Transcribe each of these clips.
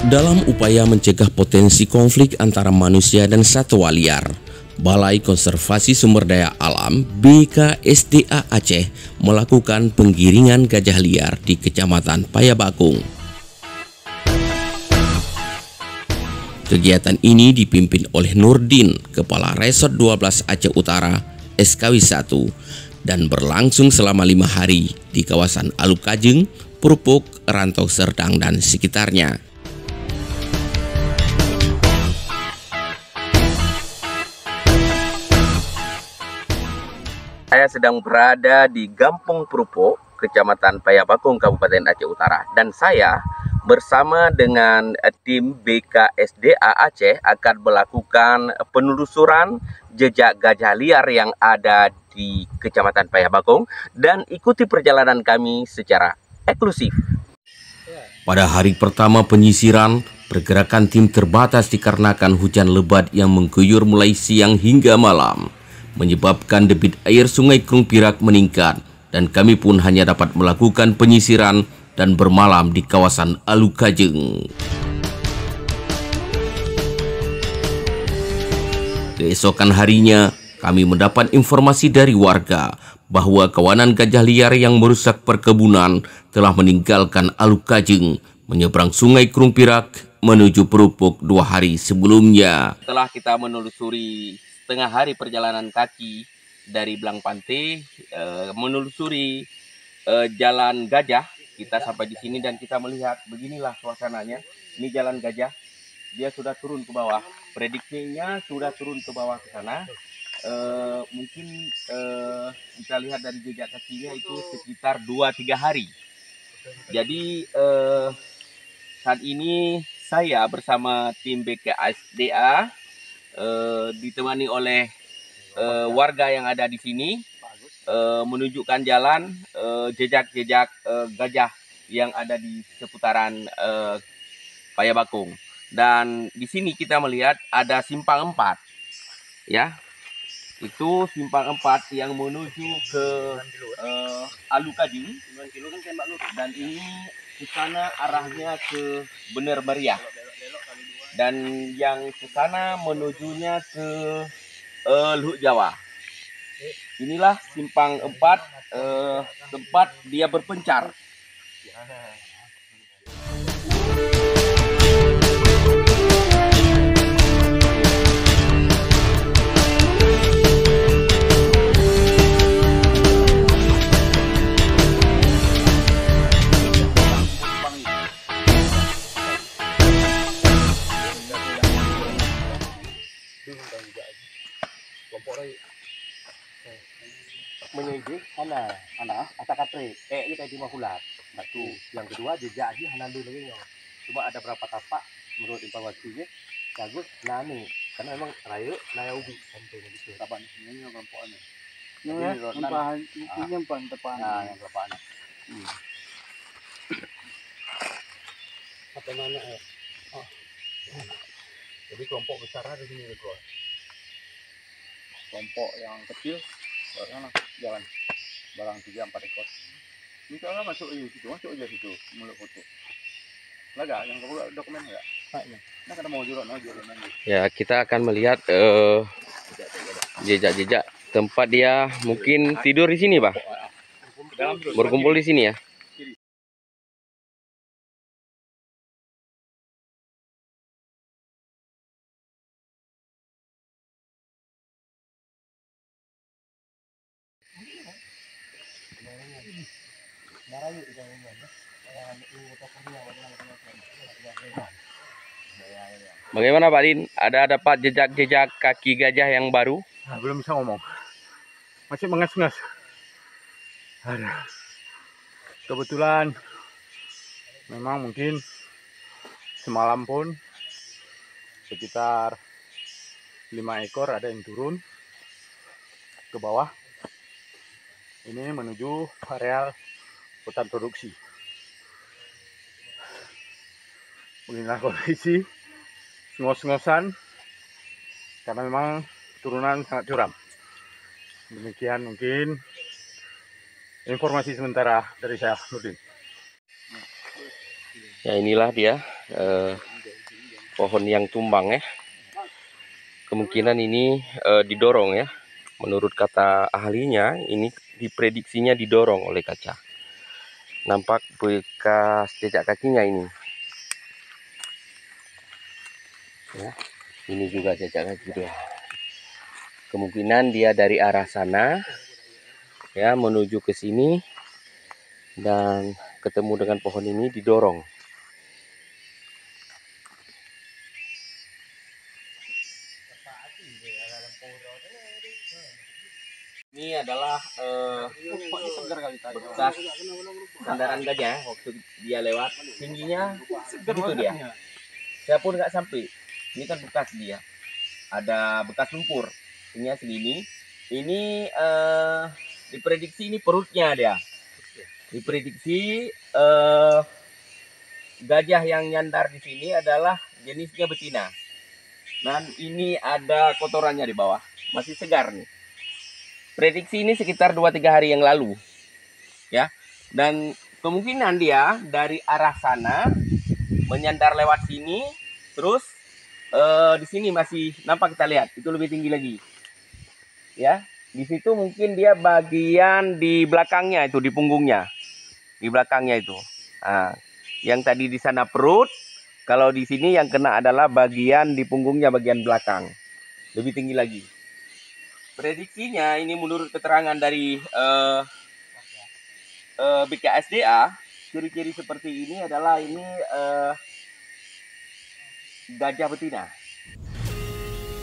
Dalam upaya mencegah potensi konflik antara manusia dan satwa liar, Balai Konservasi Sumber Daya Alam BKSDA Aceh melakukan penggiringan gajah liar di Kecamatan Payabakung. Kegiatan ini dipimpin oleh Nurdin, Kepala Resort 12 Aceh Utara, SKW 1, dan berlangsung selama 5 hari di kawasan Alukajeng, Purpuk, Rantau Serdang, dan sekitarnya. Saya sedang berada di Gampong Purpuk, Kecamatan Payabakung, Kabupaten Aceh Utara. Dan saya bersama dengan tim BKSDA Aceh akan melakukan penelusuran jejak gajah liar yang ada di Kecamatan Payabakung dan ikuti perjalanan kami secara eksklusif. Pada hari pertama penyisiran, pergerakan tim terbatas dikarenakan hujan lebat yang mengguyur mulai siang hingga malam, menyebabkan debit air Sungai Krung Pirak meningkat, dan kami pun hanya dapat melakukan penyisiran dan bermalam di kawasan Alukajeng. Keesokan harinya, kami mendapat informasi dari warga bahwa kawanan gajah liar yang merusak perkebunan telah meninggalkan Alukajeng, menyeberang Sungai Krung Pirak menuju Purpuk 2 hari sebelumnya. Setelah kita menelusuri setengah hari perjalanan kaki dari Blang Pante, menelusuri jalan gajah, kita sampai di sini dan kita melihat beginilah suasananya. Ini jalan gajah, dia sudah turun ke bawah. Prediksinya sudah turun ke bawah ke sana. Mungkin kita lihat dari jejak kakinya itu sekitar 2-3 hari. Jadi saat ini saya bersama tim BKSDA ditemani oleh warga yang ada di sini menunjukkan jalan jejak-jejak gajah yang ada di seputaran Payabakung. Dan di sini kita melihat ada simpang 4, ya. Itu simpang 4 yang menuju ke Alukajeng, dan ini ke sana arahnya ke Bener Meriah. Dan yang ke sana menujunya ke Luhut Jawa. Inilah simpang 4, tempat dia berpencar. Menuju anak atau kapre ini kayak di mahulat satu. Yang kedua jejak aja hanandu lagi cuma ada berapa tapak menurut informasinya bagus nani karena memang rayu naya ubi sampai gitu tapak ini yang kelompoknya ini yang pan depan yang depan apa mana jadi kelompok besar ada di sini bro. Kelompok yang kecil jalan barang 3-4 ekor. Ini kalau masuk masuk aja situ mulut foto. Laga yang kamu dokumen enggak? Nah, kada mau jurok aja. Ya, kita akan melihat jejak-jejak tempat dia mungkin tidur di sini, Pak. Berkumpul di sini ya. Bagaimana Pak Din? Ada dapat jejak-jejak kaki gajah yang baru? Nah, belum bisa ngomong. Masih mengas-ngas. Kebetulan memang mungkin semalam pun sekitar 5 ekor ada yang turun ke bawah. Ini menuju areal hutan produksi. Beginilah kondisi ngos-ngosan karena memang turunan sangat curam. Demikian mungkin informasi sementara dari saya, Nurdin. Ya inilah dia pohon yang tumbang ya. Kemungkinan ini didorong ya. Menurut kata ahlinya ini diprediksinya didorong oleh gajah. Nampak bekas jejak kakinya ini. Ya, ini juga jejak kaki dia. Kemungkinan dia dari arah sana ya menuju ke sini dan ketemu dengan pohon ini didorong. Ini adalah bekas sandaran gajah waktu dia lewat, tingginya begitu dia. Saya pun nggak sampai. Ini kan bekas dia. Ada bekas lumpur. Tingginya segini. Ini diprediksi ini perutnya dia. Diprediksi gajah yang nyandar di sini adalah jenisnya betina. Dan ini ada kotorannya di bawah. Masih segar nih. Prediksi ini sekitar 2-3 hari yang lalu. Ya. Dan kemungkinan dia dari arah sana menyandar lewat sini, terus di sini masih nampak, kita lihat itu lebih tinggi lagi. Ya, di situ mungkin dia bagian di belakangnya itu, di punggungnya, di belakangnya itu. Nah, yang tadi di sana perut, kalau di sini yang kena adalah bagian di punggungnya, bagian belakang, lebih tinggi lagi. Prediksinya ini menurut keterangan dari BKSDA, ciri-ciri seperti ini adalah ini gajah betina.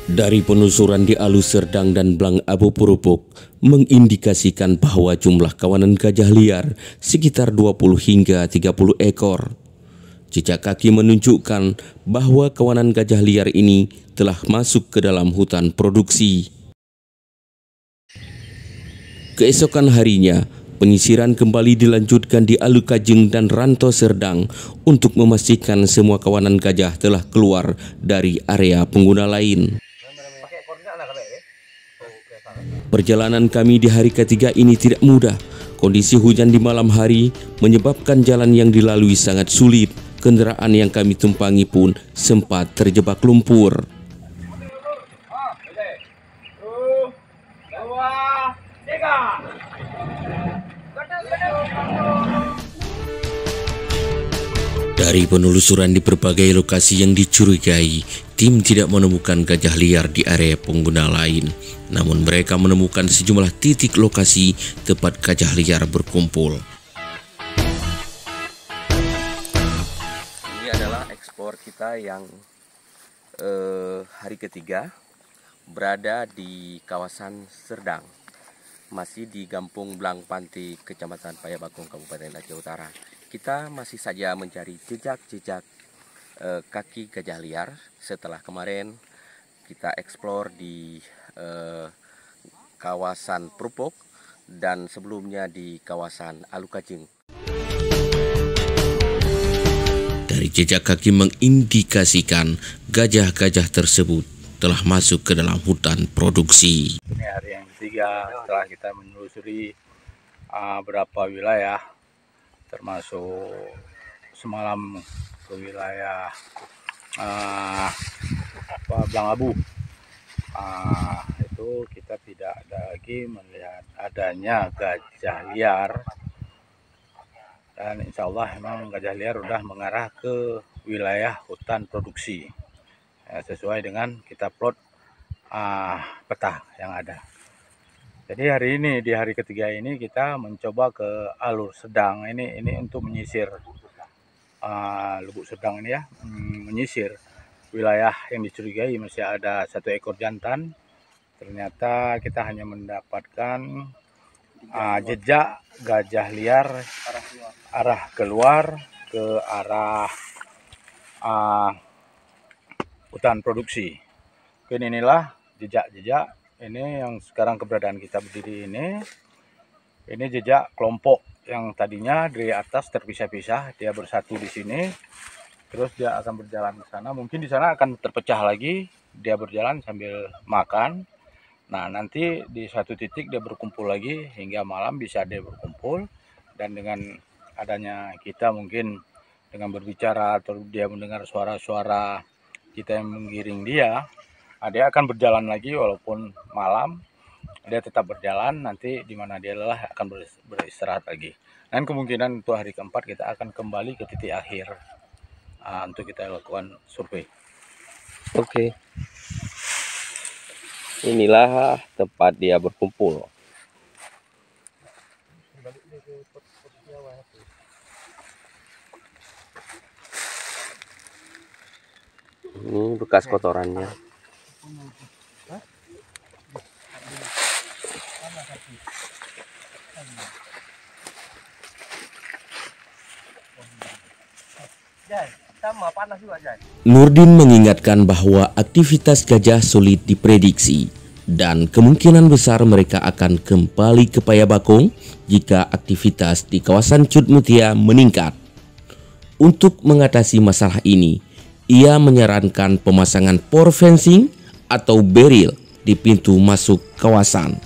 Dari penelusuran di Alus Serdang dan Blang Abu Purupuk mengindikasikan bahwa jumlah kawanan gajah liar sekitar 20 hingga 30 ekor. Jejak kaki menunjukkan bahwa kawanan gajah liar ini telah masuk ke dalam hutan produksi. Keesokan harinya, penyisiran kembali dilanjutkan di Alukajeng dan Ranto Serdang untuk memastikan semua kawanan gajah telah keluar dari area pengguna lain. Perjalanan kami di hari ketiga ini tidak mudah. Kondisi hujan di malam hari menyebabkan jalan yang dilalui sangat sulit. Kendaraan yang kami tumpangi pun sempat terjebak lumpur. Dari penelusuran di berbagai lokasi yang dicurigai, tim tidak menemukan gajah liar di area pengguna lain. Namun mereka menemukan sejumlah titik lokasi tempat gajah liar berkumpul. Ini adalah ekspor kita yang hari ketiga berada di kawasan Serdang. Masih di Gampung Blang Panti, Kecamatan Payabakung, Kabupaten Aceh Utara. Kita masih saja mencari jejak-jejak kaki gajah liar setelah kemarin kita eksplor di kawasan Purupuk dan sebelumnya di kawasan Alukajeng. Dari jejak kaki mengindikasikan gajah-gajah tersebut telah masuk ke dalam hutan produksi. Ini hari yang ketiga setelah kita menelusuri beberapa wilayah, termasuk semalam ke wilayah Blang Abu. Itu kita tidak ada lagi melihat adanya gajah liar, dan insya Allah memang gajah liar sudah mengarah ke wilayah hutan produksi ya, sesuai dengan kita plot peta yang ada. Jadi hari ini, di hari ketiga ini kita mencoba ke Alur Sedang ini untuk menyisir Lubuk Sedang ini ya, menyisir wilayah yang dicurigai masih ada 1 ekor jantan. Ternyata kita hanya mendapatkan jejak gajah liar arah keluar ke arah hutan produksi. Oke, inilah jejak-jejak ini yang sekarang keberadaan kita berdiri ini. Ini jejak kelompok yang tadinya dari atas terpisah-pisah, dia bersatu di sini. Terus dia akan berjalan ke sana, mungkin di sana akan terpecah lagi, dia berjalan sambil makan. Nah, nanti di satu titik dia berkumpul lagi hingga malam bisa dia berkumpul, dan dengan adanya kita mungkin dengan berbicara atau dia mendengar suara-suara kita yang menggiring dia akan berjalan lagi walaupun malam. Dia tetap berjalan, nanti di mana dia lelah akan beristirahat lagi. Dan kemungkinan untuk hari keempat kita akan kembali ke titik akhir untuk kita lakukan survei. Oke. Inilah tempat dia berkumpul. Ini bekas kotorannya. Nurdin mengingatkan bahwa aktivitas gajah sulit diprediksi dan kemungkinan besar mereka akan kembali ke Payabakong jika aktivitas di kawasan Cut Mutia meningkat. Untuk mengatasi masalah ini, ia menyarankan pemasangan por fencing atau beril di pintu masuk kawasan.